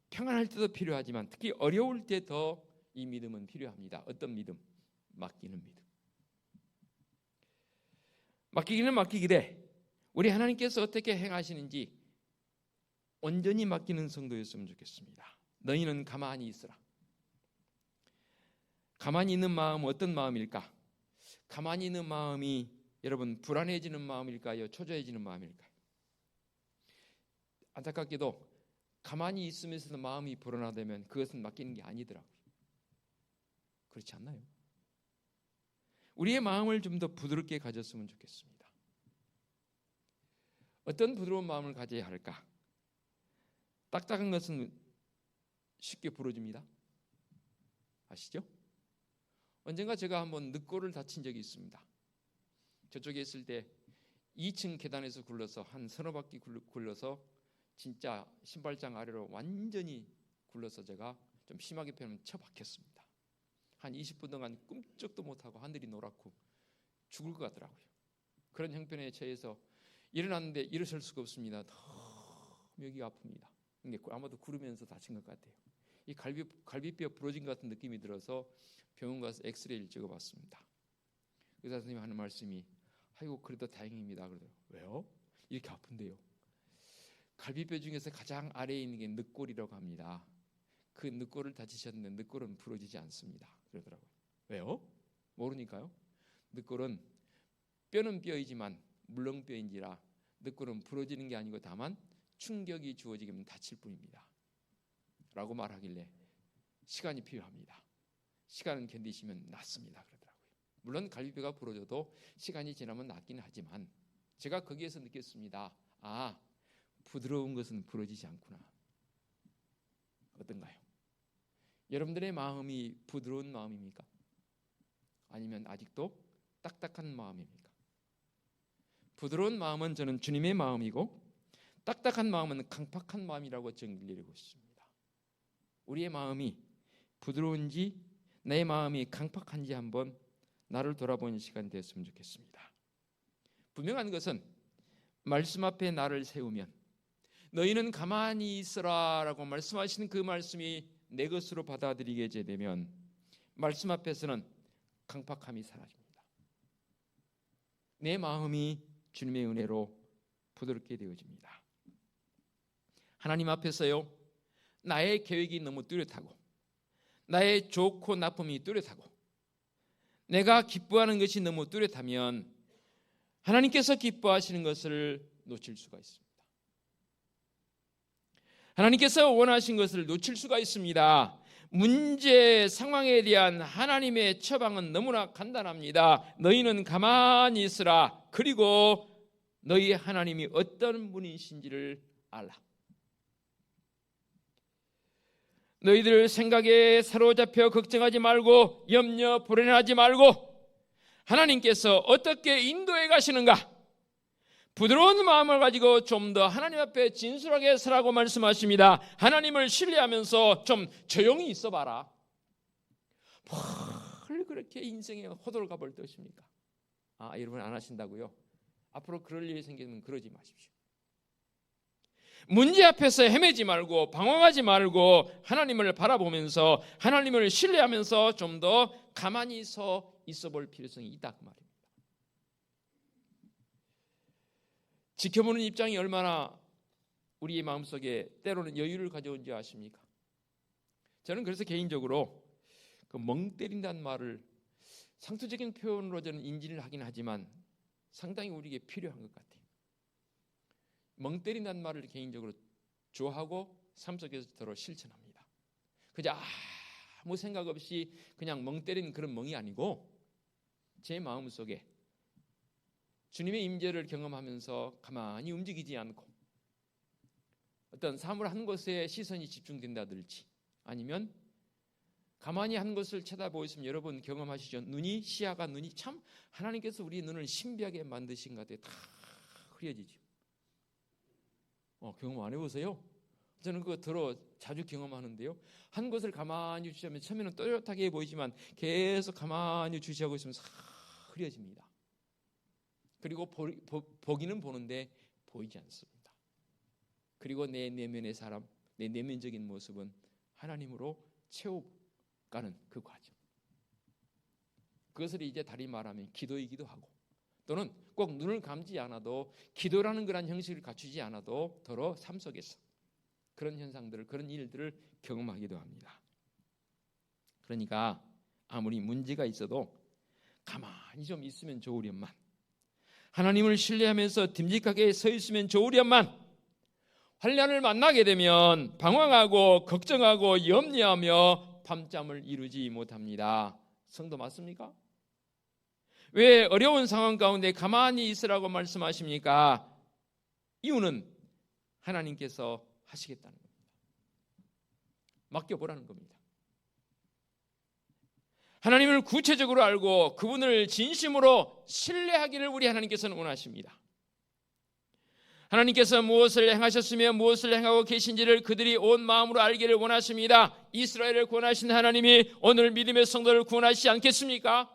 평안할 때도 필요하지만 특히 어려울 때 더 이 믿음은 필요합니다. 어떤 믿음? 맡기는 믿음. 맡기기는 맡기기되 우리 하나님께서 어떻게 행하시는지 온전히 맡기는 성도였으면 좋겠습니다. 너희는 가만히 있으라. 가만히 있는 마음은 어떤 마음일까? 가만히 있는 마음이 여러분 불안해지는 마음일까요? 초조해지는 마음일까요? 안타깝게도 가만히 있으면서도 마음이 불안하다면 그것은 맡기는 게 아니더라고요. 그렇지 않나요? 우리의 마음을 좀 더 부드럽게 가졌으면 좋겠습니다. 어떤 부드러운 마음을 가져야 할까? 딱딱한 것은 쉽게 부러집니다. 아시죠? 언젠가 제가 한번 늑골을 다친 적이 있습니다. 저쪽에 있을 때 2층 계단에서 굴러서 한 서너 바퀴 굴러서 진짜 신발장 아래로 완전히 굴러서 제가 좀 심하게 표현하면 처박혔습니다. 한 20분 동안 꿈쩍도 못하고 하늘이 노랗고 죽을 것 같더라고요. 그런 형편에 처해서 일어났는데 일어설 수가 없습니다. 너무 여기가 아픕니다. 근데 아마도 구르면서 다친 것 같아요. 이 갈비뼈 부러진 것 같은 느낌이 들어서 병원 가서 엑스레이를 찍어봤습니다. 의사 선생님이 하는 말씀이 아이고 그래도 다행입니다. 그러더라고요. 왜요? 이렇게 아픈데요. 갈비뼈 중에서 가장 아래에 있는 게 늑골이라고 합니다. 그 늑골을 다치셨는데 늑골은 부러지지 않습니다. 그러더라고요. 왜요? 모르니까요. 늑골은 뼈는 뼈이지만 물렁뼈인지라 늑골은 부러지는 게 아니고 다만 충격이 주어지면 다칠 뿐입니다. 라고 말하길래 시간이 필요합니다. 시간을 견디시면 낫습니다. 그러더라고요. 물론 갈비뼈가 부러져도 시간이 지나면 낫기는 하지만 제가 거기에서 느꼈습니다. 부드러운 것은 부러지지 않구나. 어떤가요? 여러분들의 마음이 부드러운 마음입니까? 아니면 아직도 딱딱한 마음입니까? 부드러운 마음은 저는 주님의 마음이고 딱딱한 마음은 강팍한 마음이라고 정리하고 있습니다. 우리의 마음이 부드러운지 내 마음이 강팍한지 한번 나를 돌아보는 시간이 됐으면 좋겠습니다. 분명한 것은 말씀 앞에 나를 세우면 너희는 가만히 있으라 라고 말씀하시는 그 말씀이 내 것으로 받아들이게 되면 말씀 앞에서는 강팍함이 사라집니다. 내 마음이 주님의 은혜로 부드럽게 되어집니다. 하나님 앞에서요, 나의 계획이 너무 뚜렷하고 나의 좋고 나쁨이 뚜렷하고 내가 기뻐하는 것이 너무 뚜렷하면 하나님께서 기뻐하시는 것을 놓칠 수가 있습니다. 하나님께서 원하신 것을 놓칠 수가 있습니다. 문제 상황에 대한 하나님의 처방은 너무나 간단합니다. 너희는 가만히 있으라. 그리고 너희 하나님이 어떤 분이신지를 알라. 너희들 생각에 사로잡혀 걱정하지 말고 염려 불안하지 말고 하나님께서 어떻게 인도해 가시는가, 부드러운 마음을 가지고 좀 더 하나님 앞에 진솔하게 서라고 말씀하십니다. 하나님을 신뢰하면서 좀 조용히 있어봐라. 뭘 그렇게 인생에 호도를 가볼 것입니까? 여러분 안 하신다고요? 앞으로 그럴 일이 생기면 그러지 마십시오. 문제 앞에서 헤매지 말고 방황하지 말고 하나님을 바라보면서 하나님을 신뢰하면서 좀 더 가만히 서 있어 볼 필요성이 있다 그 말입니다. 지켜보는 입장이 얼마나 우리의 마음속에 때로는 여유를 가져온지 아십니까? 저는 그래서 개인적으로 그 멍 때린다는 말을 상투적인 표현으로 저는 인지를 하긴 하지만 상당히 우리에게 필요한 것 같아요. 멍 때린다는 말을 개인적으로 좋아하고 삶 속에서 더러 실천합니다. 그저 아무 생각 없이 그냥 멍 때리는 그런 멍이 아니고 제 마음속에 주님의 임재를 경험하면서 가만히 움직이지 않고 어떤 사물을 한 것에 시선이 집중된다든지 아니면 가만히 한 것을 쳐다보고 있으면 여러분 경험하시죠? 시야가 눈이 참 하나님께서 우리 눈을 신비하게 만드신 것 같아요. 다 흐려지죠. 경험 안 해보세요? 저는 그거 더러 자주 경험하는데요. 한 것을 가만히 주시하면 처음에는 또렷하게 보이지만 계속 가만히 주시하고 있으면 싹 흐려집니다. 그리고 보기는 보는데 보이지 않습니다. 그리고 내 내면의 사람, 내 내면적인 모습은 하나님으로 채워가는 그 과정. 그것을 이제 다리 말하면 기도이기도 하고 또는 꼭 눈을 감지 않아도 기도라는 그런 형식을 갖추지 않아도 더러 삶 속에서 그런 현상들을, 그런 일들을 경험하기도 합니다. 그러니까 아무리 문제가 있어도 가만히 좀 있으면 좋으련만, 하나님을 신뢰하면서 듬직하게 서 있으면 좋으련만, 환난을 만나게 되면 방황하고 걱정하고 염려하며 밤잠을 이루지 못합니다. 성도 맞습니까? 왜 어려운 상황 가운데 가만히 있으라고 말씀하십니까? 이유는 하나님께서 하시겠다는 겁니다. 맡겨보라는 겁니다. 하나님을 구체적으로 알고 그분을 진심으로 신뢰하기를 우리 하나님께서는 원하십니다. 하나님께서 무엇을 행하셨으며 무엇을 행하고 계신지를 그들이 온 마음으로 알기를 원하십니다. 이스라엘을 구원하신 하나님이 오늘 믿음의 성도를 구원하시지 않겠습니까?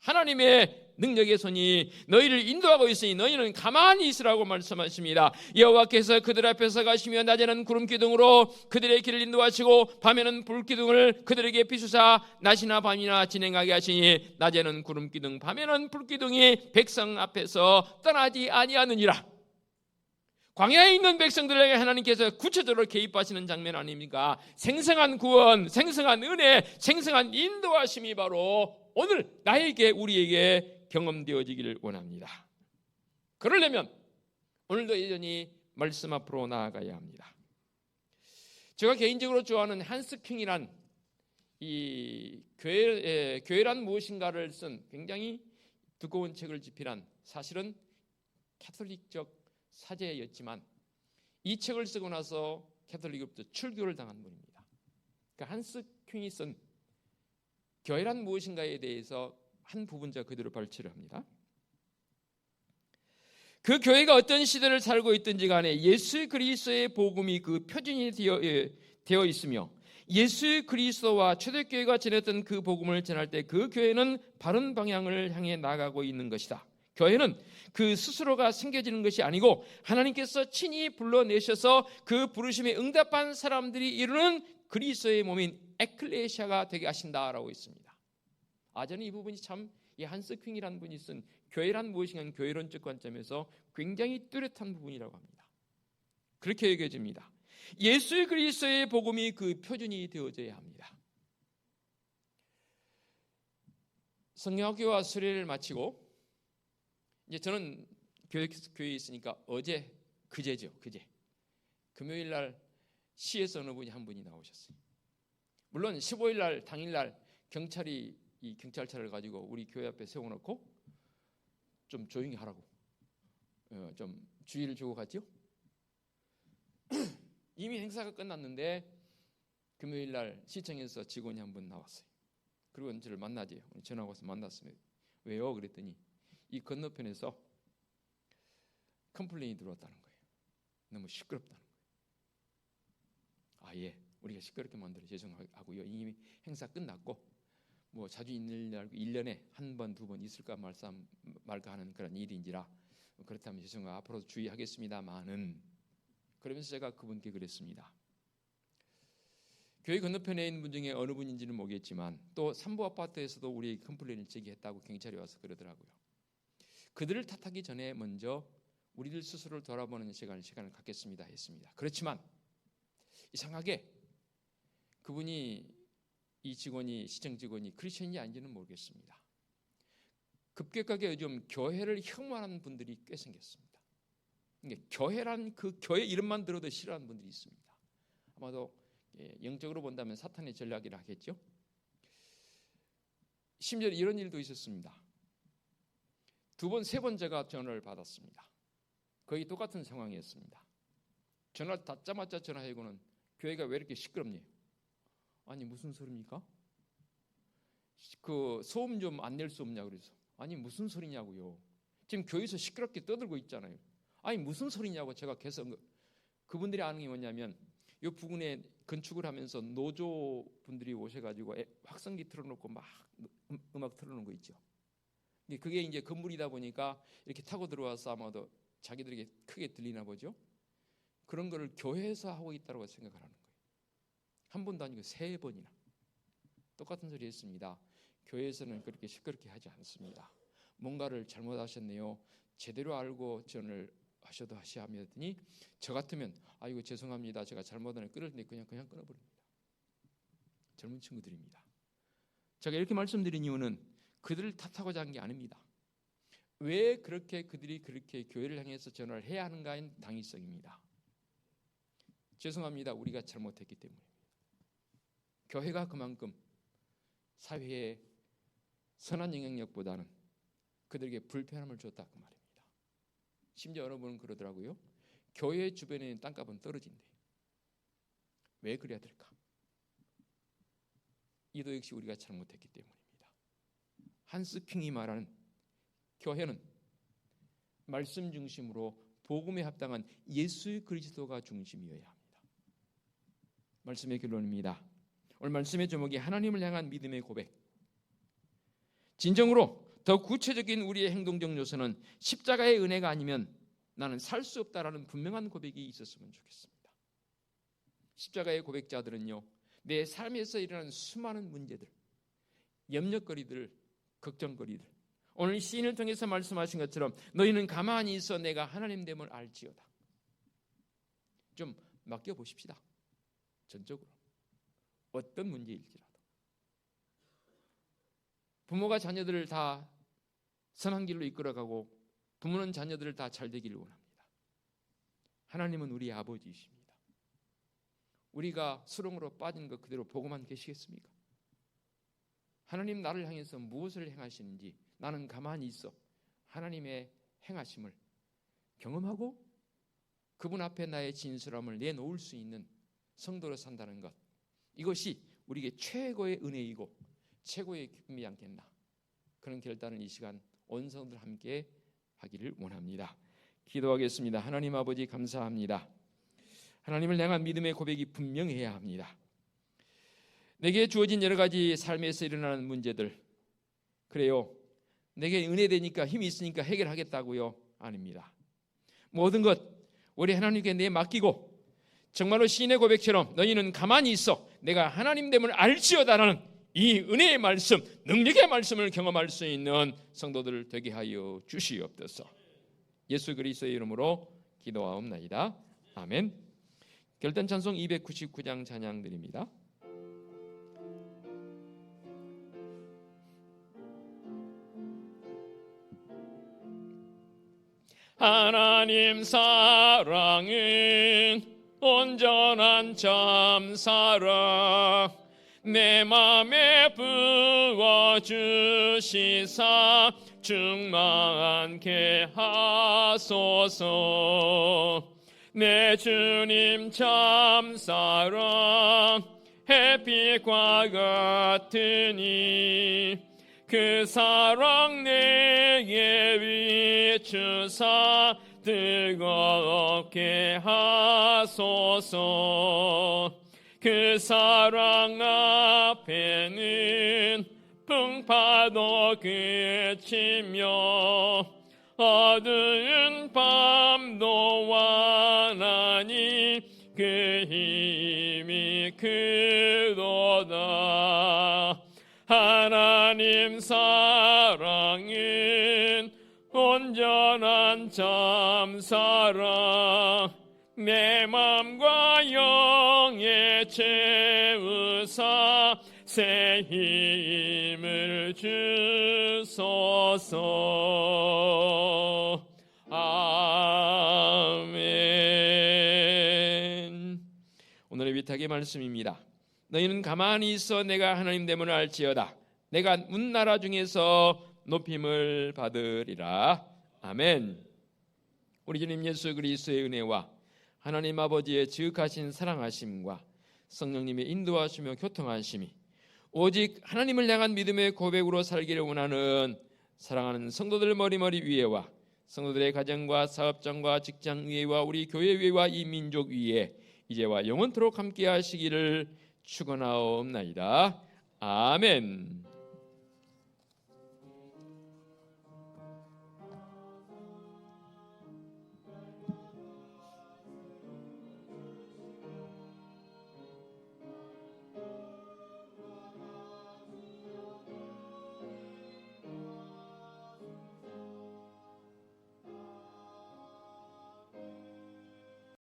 하나님의 능력의 손이 너희를 인도하고 있으니 너희는 가만히 있으라고 말씀하십니다. 여호와께서 그들 앞에서 가시며 낮에는 구름 기둥으로 그들의 길을 인도하시고 밤에는 불 기둥을 그들에게 비추사 낮이나 밤이나 진행하게 하시니 낮에는 구름 기둥 밤에는 불 기둥이 백성 앞에서 떠나지 아니하느니라. 광야에 있는 백성들에게 하나님께서 구체적으로 개입하시는 장면 아닙니까? 생생한 구원, 생생한 은혜, 생생한 인도하심이 바로 오늘 나에게 우리에게 경험되어지기를 원합니다. 그러려면 오늘도 여전히 말씀 앞으로 나아가야 합니다. 제가 개인적으로 좋아하는 한스 킹이란 이 교회란 무엇인가를 쓴 굉장히 두꺼운 책을 집필한, 사실은 캐톨릭적 사제였지만 이 책을 쓰고 나서 캐톨릭으로부터 출교를 당한 분입니다. 그러니까 한스 킹이 쓴 교회란 무엇인가에 대해서 한 부분 제가 그대로 발췌를 합니다. 그 교회가 어떤 시대를 살고 있든지 간에 예수 그리스도의 복음이 그 표준이 되어 있으며 예수 그리스도와 초대교회가 전했던 그 복음을 전할 때 그 교회는 바른 방향을 향해 나가고 있는 것이다. 교회는 그 스스로가 생겨지는 것이 아니고 하나님께서 친히 불러내셔서 그 부르심에 응답한 사람들이 이루는 그리스도의 몸인 에클레시아가 되게 하신다라고 있습니다. 저는 이 부분이 참 이 한스 퀸이라는 분이 쓴 교회란 무엇인가 교회론적 관점에서 굉장히 뚜렷한 부분이라고 합니다. 그렇게 여겨집니다. 예수 그리스도의 복음이 그 표준이 되어져야 합니다. 성경학교와 수련회를 마치고 이제 저는 교회에 있으니까 그제 금요일 날 시에서 어느 분이 한 분이 나오셨어요. 물론 15일 날 당일날 경찰이 이 경찰차를 가지고 우리 교회 앞에 세워놓고 좀 조용히 하라고 좀 주의를 주고 갔죠. 이미 행사가 끝났는데 금요일 날 시청에서 직원이 한 분 나왔어요. 그리고 저를 만나지. 전화가 와서 만났습니다. 왜요? 그랬더니 이 건너편에서 컴플레인이 들어왔다는 거예요. 너무 시끄럽다는 거예요. 아, 예, 우리가 시끄럽게 만들어 죄송하고요. 이미 행사 끝났고 뭐 자주 있는 일 알고 1년에 한 번, 두 번 있을까 말까 하는 그런 일인지라 그렇다면 죄송하고 앞으로 주의하겠습니다만은, 그러면서 제가 그분께 그랬습니다. 교회 건너편에 있는 분 중에 어느 분인지는 모르겠지만 또 삼부 아파트에서도 우리 컴플레인을 제기했다고 경찰이 와서 그러더라고요. 그들을 탓하기 전에 먼저 우리들 스스로를 돌아보는 시간을 갖겠습니다 했습니다. 그렇지만 이상하게 그분이 이 직원이 시청 직원이 크리스천인지 아닌지는 모르겠습니다. 급격하게 요즘 교회를 혐오하는 분들이 꽤 생겼습니다. 그러니까 교회란 그 교회 이름만 들어도 싫어하는 분들이 있습니다. 아마도 영적으로 본다면 사탄의 전략이라 하겠죠. 심지어 이런 일도 있었습니다. 2번, 3번 제가 전화를 받았습니다. 거의 똑같은 상황이었습니다. 전화를 받자마자 전화해고는 교회가 왜 이렇게 시끄럽니? 아니 무슨 소리입니까? 그 소음 좀 안 낼 수 없냐고 그래서 아니 무슨 소리냐고요. 지금 교회에서 시끄럽게 떠들고 있잖아요. 아니 무슨 소리냐고 제가 계속 그분들이 아는 게 뭐냐면 이 부근에 건축을 하면서 노조 분들이 오셔가지고 확성기 틀어놓고 막 음악 틀어놓은 거 있죠. 그게 이제 건물이다 보니까 이렇게 타고 들어와서 아마도 자기들에게 크게 들리나 보죠. 그런 거를 교회에서 하고 있다고 생각을 하는 거예요. 한 번도 아니고 3번이나 똑같은 소리 했습니다. 교회에서는 그렇게 시끄럽게 하지 않습니다. 뭔가를 잘못하셨네요. 제대로 알고 전을 하셔도 하셔야 하더니 저 같으면 아이고 죄송합니다. 제가 잘못하네 끊을 텐데 그냥 끊어버립니다. 젊은 친구들입니다. 제가 이렇게 말씀드린 이유는 그들을 탓하고자 한 게 아닙니다. 왜 그들이 그렇게 교회를 향해서 전화를 해야 하는가인 당위성입니다. 죄송합니다. 우리가 잘못했기 때문입니다. 교회가 그만큼 사회에 선한 영향력보다는 그들에게 불편함을 줬다 그 말입니다. 심지어 어느 분은 그러더라고요. 교회 주변에 있는 땅값은 떨어진대. 왜 그래야 될까? 이도 역시 우리가 잘못했기 때문입니다. 한스 킹이 말하는 교회는 말씀 중심으로 복음에 합당한 예수 그리스도가 중심이어야 합니다. 말씀의 결론입니다. 오늘 말씀의 제목이 하나님을 향한 믿음의 고백. 진정으로 더 구체적인 우리의 행동적 요소는 십자가의 은혜가 아니면 나는 살 수 없다라는 분명한 고백이 있었으면 좋겠습니다. 십자가의 고백자들은요, 내 삶에서 일어나는 수많은 문제들, 염려거리들, 걱정거리들, 오늘 시인을 통해서 말씀하신 것처럼 너희는 가만히 있어 내가 하나님 됨을 알지어다. 좀 맡겨보십시다. 전적으로 어떤 문제일지라도. 부모가 자녀들을 다 선한 길로 이끌어가고 부모는 자녀들을 다 잘 되기를 원합니다. 하나님은 우리 아버지이십니다. 우리가 수렁으로 빠진 것 그대로 보고만 계시겠습니까? 하나님 나를 향해서 무엇을 행하시는지 나는 가만히 있어 하나님의 행하심을 경험하고 그분 앞에 나의 진솔함을 내놓을 수 있는 성도로 산다는 것, 이것이 우리에게 최고의 은혜이고 최고의 기쁨이 않겠나. 그런 결단을 이 시간 온 성도들 함께 하기를 원합니다. 기도하겠습니다. 하나님 아버지 감사합니다. 하나님을 향한 믿음의 고백이 분명해야 합니다. 내게 주어진 여러 가지 삶에서 일어나는 문제들, 그래요, 내게 은혜 되니까 힘이 있으니까 해결하겠다고요? 아닙니다. 모든 것 우리 하나님께 내 맡기고 정말로 시인의 고백처럼 너희는 가만히 있어 내가 하나님됨을 알지어다라는 이 은혜의 말씀, 능력의 말씀을 경험할 수 있는 성도들 되게 하여 주시옵소서. 예수 그리스도의 이름으로 기도하옵나이다. 아멘. 결단 찬송 299장 찬양 드립니다. 하나님 사랑은 온전한 참 사랑 내 맘에 부어주시사 충만케 하소서. 내 주님 참 사랑 햇빛과 같으니 그 사랑 내게 비추사 뜨겁게 하소서. 그 사랑 앞에는 풍파도 그치며 어두운 밤도 완하니 그 힘이 크도다. 하나님 사랑은 온전한 참 사랑 내 맘과 영에 채우사 새 힘을 주소서. 아멘. 오늘의 위탁의 말씀입니다. 너희는 가만히 있어 내가 하나님 됨을 알지어다. 내가 문나라 중에서 높임을 받으리라. 아멘. 우리 주님 예수 그리스도의 은혜와 하나님 아버지의 지극하신 사랑하심과 성령님의 인도하시며 교통하심이 오직 하나님을 향한 믿음의 고백으로 살기를 원하는 사랑하는 성도들 머리머리 위에와 성도들의 가정과 사업장과 직장 위에와 우리 교회 위에와 이 민족 위에 이제와 영원토록 함께 하시기를 축원하옵나이다. 아멘.